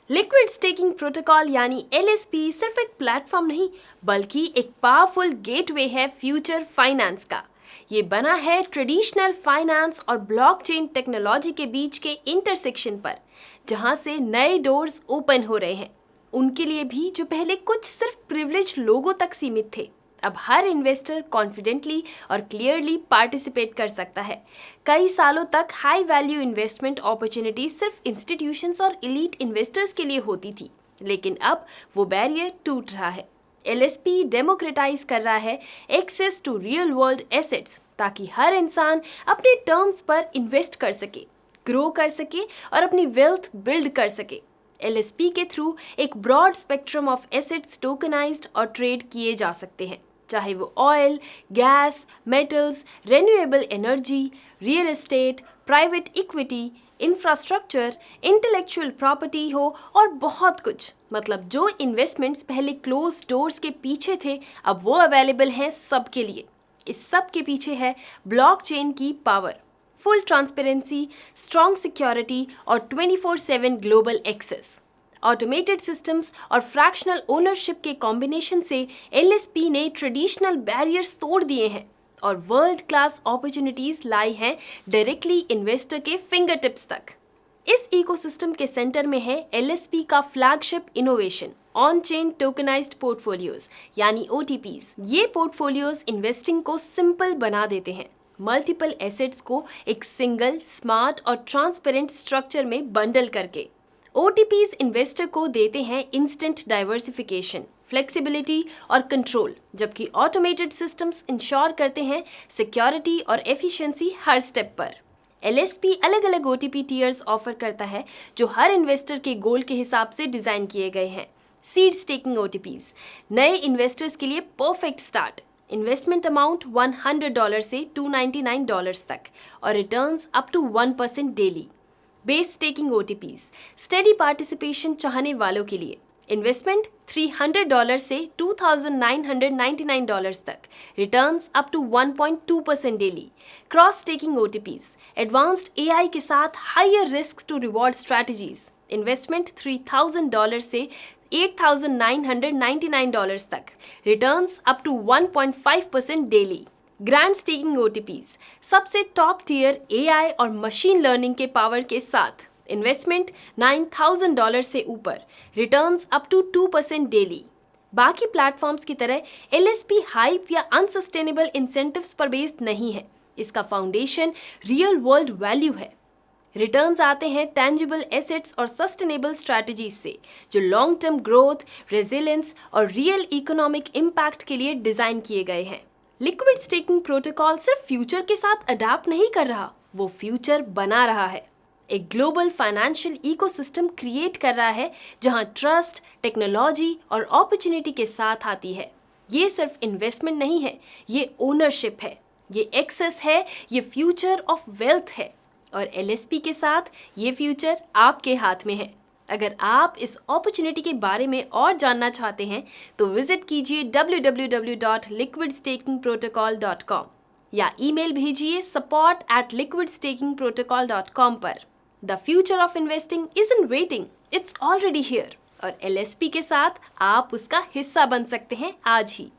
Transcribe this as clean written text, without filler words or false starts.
Liquid staking protocol यानी LSP सिर्फ एक प्लेटफॉर्म नहीं बल्कि एक पावरफुल गेटवे है फ्यूचर फाइनेंस का। ये बना है ट्रेडिशनल फाइनेंस और ब्लॉकचेन टेक्नोलॉजी के बीच के इंटरसेक्शन पर, जहां से नए डोर्स ओपन हो रहे हैं उनके लिए भी जो पहले कुछ सिर्फ प्रिविलेज लोगों तक सीमित थे। अब हर इन्वेस्टर कॉन्फिडेंटली और क्लियरली पार्टिसिपेट कर सकता है। कई सालों तक हाई वैल्यू इन्वेस्टमेंट अपॉर्चुनिटीज सिर्फ इंस्टीट्यूशंस और एलीट इन्वेस्टर्स के लिए होती थी, लेकिन अब वो बैरियर टूट रहा है। LSP डेमोक्रेटाइज कर रहा है access to real world assets, ताकि हर इंसान अपने टर्म्स पर इन्वेस्ट कर सके, ग्रो कर सके और अपनी वेल्थ बिल्ड कर सके। LSP के थ्रू एक broad spectrum of assets tokenized और ट्रेड किए जा सकते हैं, चाहे वो oil, gas, metals, renewable energy, real estate, private equity, infrastructure, intellectual property हो और बहुत कुछ। मतलब जो इन्वेस्टमेंट्स पहले क्लोज डोर्स के पीछे थे, अब वो अवेलेबल हैं सबके लिए। इस सब के पीछे है ब्लॉकचेन की power, full transparency, strong security और 24/7 ग्लोबल एक्सेस। ऑटोमेटेड सिस्टम्स और फ्रैक्शनल ओनरशिप के कॉम्बिनेशन से LSP ने ट्रेडिशनल बैरियर्स तोड़ दिए हैं और वर्ल्ड क्लास अपॉर्चुनिटीज लाई हैं डायरेक्टली इन्वेस्टर के फिंगर टिप्स तक। इस इकोसिस्टम के सेंटर में है LSP का flagship innovation, on chain tokenized portfolios यानी OTPs। ये पोर्टफोलियोज इन्वेस्टिंग को सिंपल बना देते हैं, मल्टीपल एसेट्स को एक सिंगल, स्मार्ट और ट्रांसपेरेंट स्ट्रक्चर में बंडल करके। OTPs इन्वेस्टर को देते हैं इंस्टेंट डाइवर्सिफिकेशन, फ्लेक्सिबिलिटी और कंट्रोल, जबकि ऑटोमेटेड सिस्टम्स इंश्योर करते हैं सिक्योरिटी और एफिशिएंसी हर स्टेप पर। LSP अलग अलग OTP टीयर्स ऑफर करता है जो हर इन्वेस्टर के गोल के हिसाब से डिज़ाइन किए गए हैं। सीड स्टेकिंग OTPs नए इन्वेस्टर्स के लिए परफेक्ट स्टार्ट, इन्वेस्टमेंट अमाउंट $100 से $299 तक और returns up to 1% daily. Base staking OTPs steady participation चाहने वालों के लिए, इन्वेस्टमेंट $300 से $2,999 तक, returns up to 1.2% daily. Cross staking OTPs advanced AI के साथ higher risk to reward strategies, investment $3,000 से $8,999 तक, returns up to 1.5% daily. Grand staking OTPs सबसे टॉप टियर AI और मशीन लर्निंग के पावर के साथ, इन्वेस्टमेंट $9,000 से ऊपर, रिटर्न्स अप टू 2% डेली। बाकी प्लेटफॉर्म्स की तरह LSP हाइप या अनसस्टेनेबल इंसेंटिव्स पर बेस्ड नहीं है। इसका फाउंडेशन रियल वर्ल्ड वैल्यू है। रिटर्न्स आते हैं टेंजिबल एसेट्स और सस्टेनेबल स्ट्रैटेजीज से, जो लॉन्ग टर्म ग्रोथ, रेजिलियंस और रियल इकोनॉमिक इम्पैक्ट के लिए डिज़ाइन किए गए हैं। लिक्विड स्टेकिंग प्रोटोकॉल सिर्फ फ्यूचर के साथ अडैप्ट नहीं कर रहा, वो फ्यूचर बना रहा है। एक ग्लोबल फाइनेंशियल इकोसिस्टम क्रिएट कर रहा है जहां ट्रस्ट, टेक्नोलॉजी और अपॉर्चुनिटी के साथ आती है। ये सिर्फ इन्वेस्टमेंट नहीं है, ये ओनरशिप है, ये एक्सेस है, ये फ्यूचर ऑफ वेल्थ है और LSP के साथ ये फ्यूचर आपके हाथ में है। अगर आप इस अपॉर्चुनिटी के बारे में और जानना चाहते हैं तो विजिट कीजिए www.liquidstakingprotocol.com या ईमेल भेजिए support@liquidstakingprotocol.com पर। The future of investing isn't waiting, it's already here और LSP के साथ आप उसका हिस्सा बन सकते हैं आज ही।